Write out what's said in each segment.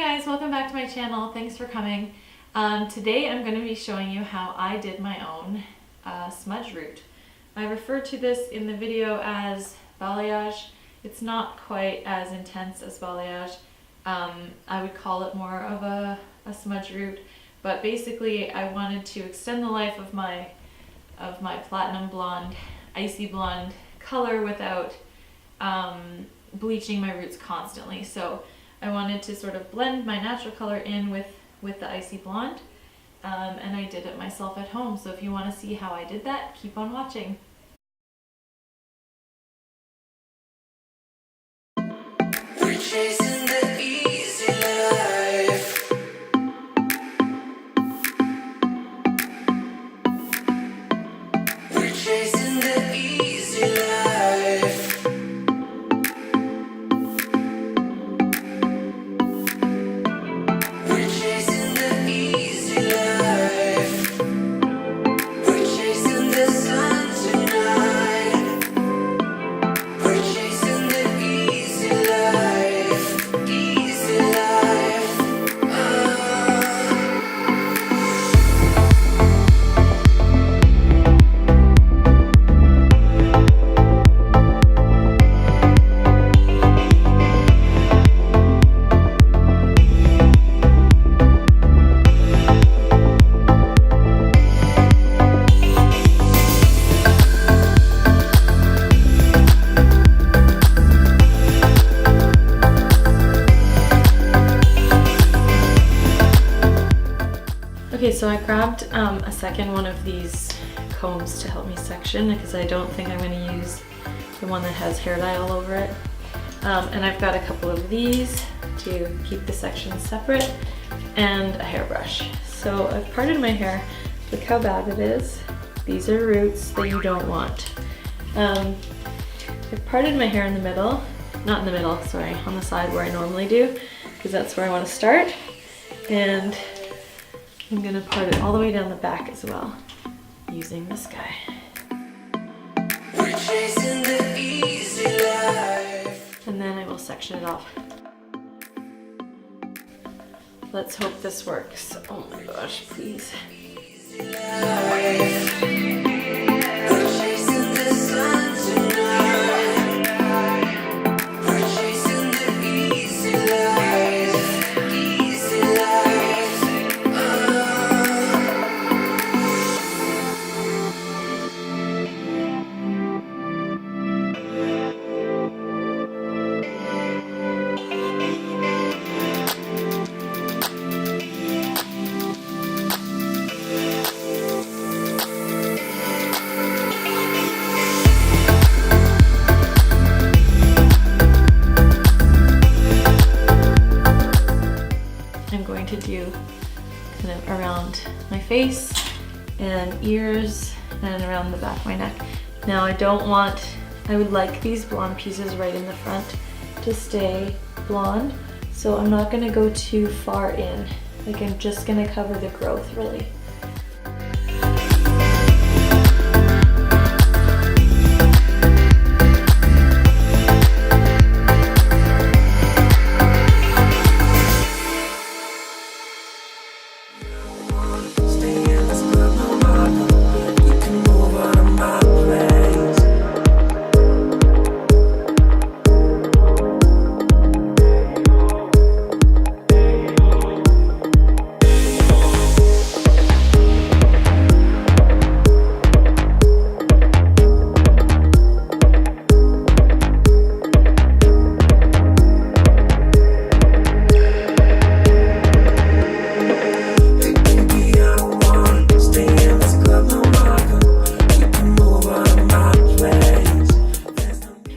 guys, welcome back to my channel. Thanks for coming. Today I'm going to be showing you how I did my own smudge root. I referred to this in the video as balayage. It's not quite as intense as balayage. I would call it more of a smudge root, but basically I wanted to extend the life of my platinum blonde, icy blonde color without bleaching my roots constantly. So I wanted to sort of blend my natural color in with the icy blonde, and I did it myself at home. So if you want to see how I did that, keep on watching. We're chasing the easy life. We're chasing the easy life. We're chasing the easy life. We're chasing the sun tonight. We're chasing the easy life. Easy life. Okay, so I grabbed a second one of these combs to help me section because I don't think I'm going to use the one that has hair dye all over it. And I've got a couple of these to keep the sections separate and a hairbrush. So I've parted my hair. Look how bad it is. These are roots that you don't want. I've parted my hair in the middle, not in the middle, sorry, on the side where I normally do, because that's where I want to start. And I'm gonna part it all the way down the back as well, using this guy. We're chasing the easy life. And then I will section it off. Let's hope this works. Oh my gosh, please. Easy life. We're chasing the sun tonight. We're chasing the easy life. Easy life. I'm going to do kind of around my face and ears and around the back of my neck. Now I would like these blonde pieces right in the front to stay blonde, so I'm not gonna go too far in. Like I'm just gonna cover the growth really.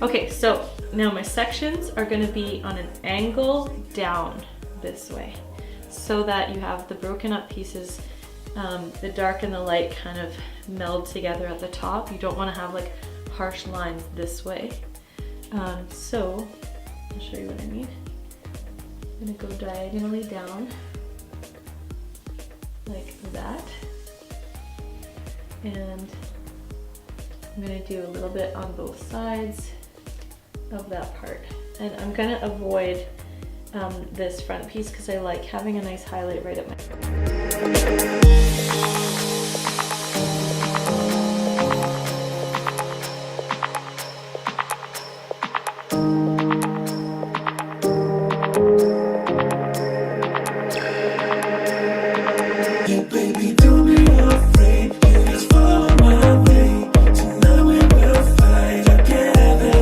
Okay, so now my sections are going to be on an angle down this way so that you have the broken up pieces, the dark and the light kind of meld together at the top. You don't want to have like harsh lines this way. So I'll show you what I mean. I'm going to go diagonally down like that, and I'm going to do a little bit on both sides of that part. And I'm going to avoid this front piece because I like having a nice highlight right at my... Baby, don't be afraid. You just follow my way. Tonight we will fight together.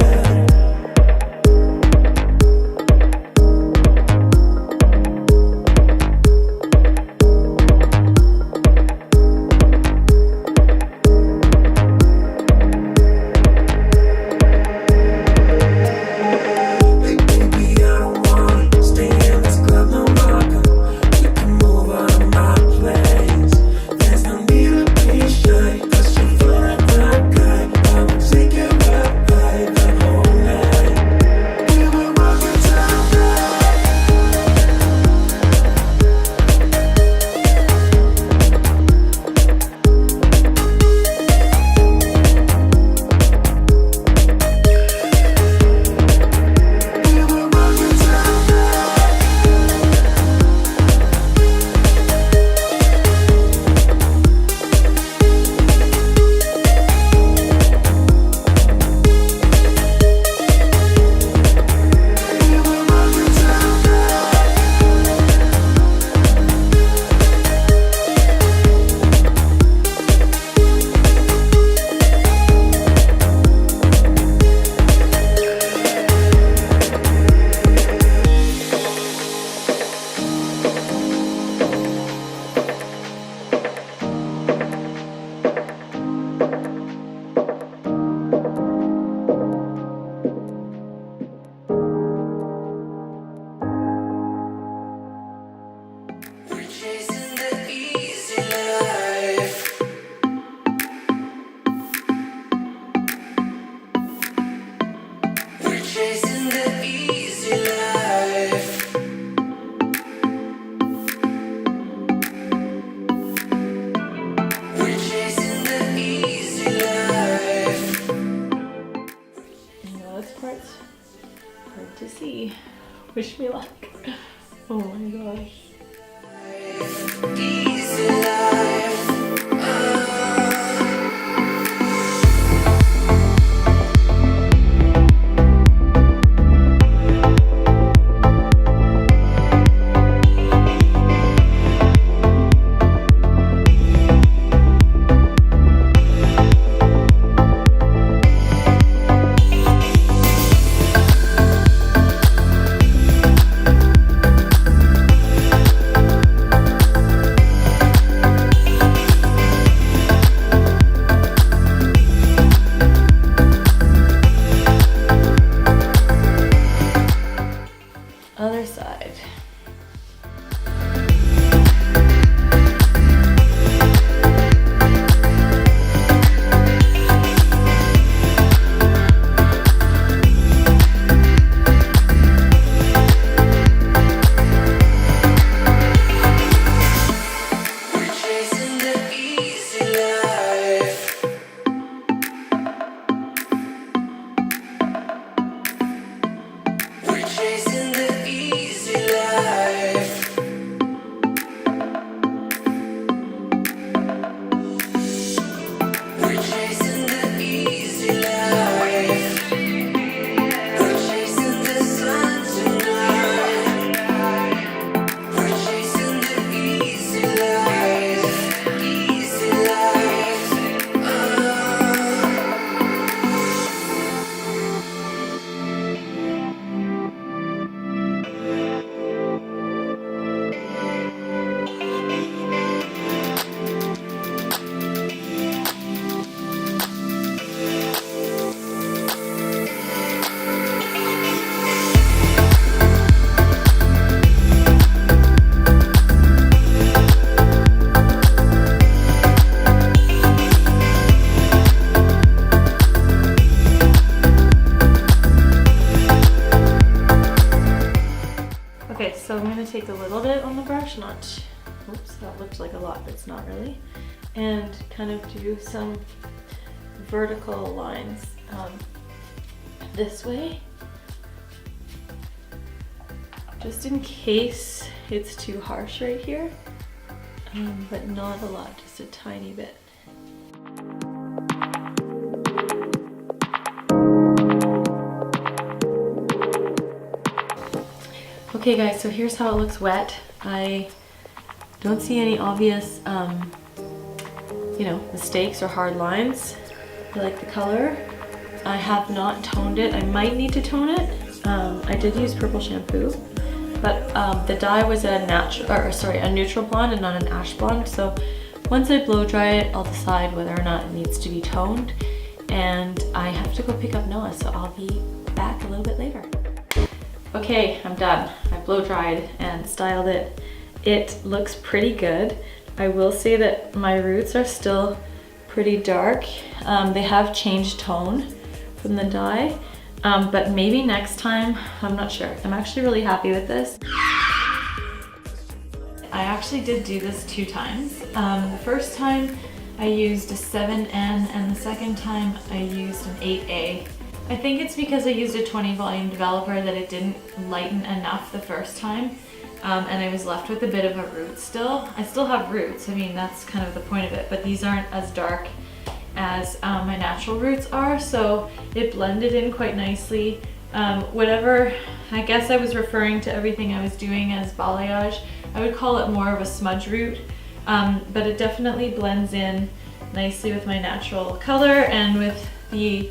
Hey baby, I don't wanna stay in this club no longer. You can move out of my place. There's no need to be shy, 'cause you're feeling that guy. I will take it right the whole night. We will rock it till we will rock it till we will rock it till we're chasing the easy life. We're chasing the easy life. We're chasing the easy life. No, this part's hard to see. Wish me luck. Oh my gosh. Easy life. Other side. We're chasing the easy life. We're chasing the easy life. We're chasing the easy life. We're chasing the sun tonight. We're chasing the easy life. Easy life. Okay, so I'm gonna take a little bit on the brush, not, oops, that looked like a lot, but it's not really, and kind of do some vertical lines this way just in case it's too harsh right here, but not a lot, just a tiny bit. Okay guys, so here's how it looks wet. I don't see any obvious, mistakes or hard lines. I like the color. I have not toned it. I might need to tone it. I did use purple shampoo, but the dye was a neutral blonde and not an ash blonde. So once I blow dry it, I'll decide whether or not it needs to be toned. And I have to go pick up Noah, so I'll be back a little bit later. Okay, I'm done. I blow dried and styled it. It looks pretty good. I will say that my roots are still pretty dark. They have changed tone from the dye, but maybe next time, I'm not sure. I'm actually really happy with this. I actually did do this 2 times. The first time I used a 7N and the second time I used an 8A. I think it's because I used a 20 volume developer that it didn't lighten enough the first time, and I was left with a bit of a root still. I still have roots, I mean that's kind of the point of it, but these aren't as dark as my natural roots are, so it blended in quite nicely. Whatever, I guess I was referring to everything I was doing as balayage. I would call it more of a smudge root, but it definitely blends in nicely with my natural color and with the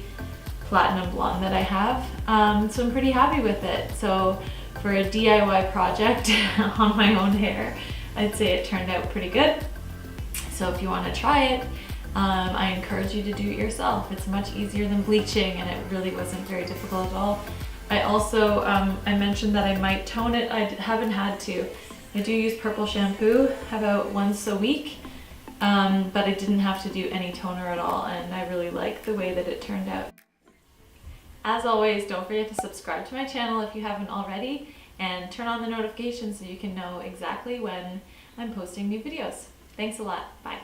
platinum blonde that I have, so I'm pretty happy with it. So for a DIY project on my own hair, I'd say it turned out pretty good. So if you want to try it, I encourage you to do it yourself. It's much easier than bleaching and it really wasn't very difficult at all. I also, I mentioned that I might tone it. I haven't had to. I do use purple shampoo about once a week, but I didn't have to do any toner at all, and I really like the way that it turned out. As always, don't forget to subscribe to my channel if you haven't already, and turn on the notifications so you can know exactly when I'm posting new videos. Thanks a lot. Bye.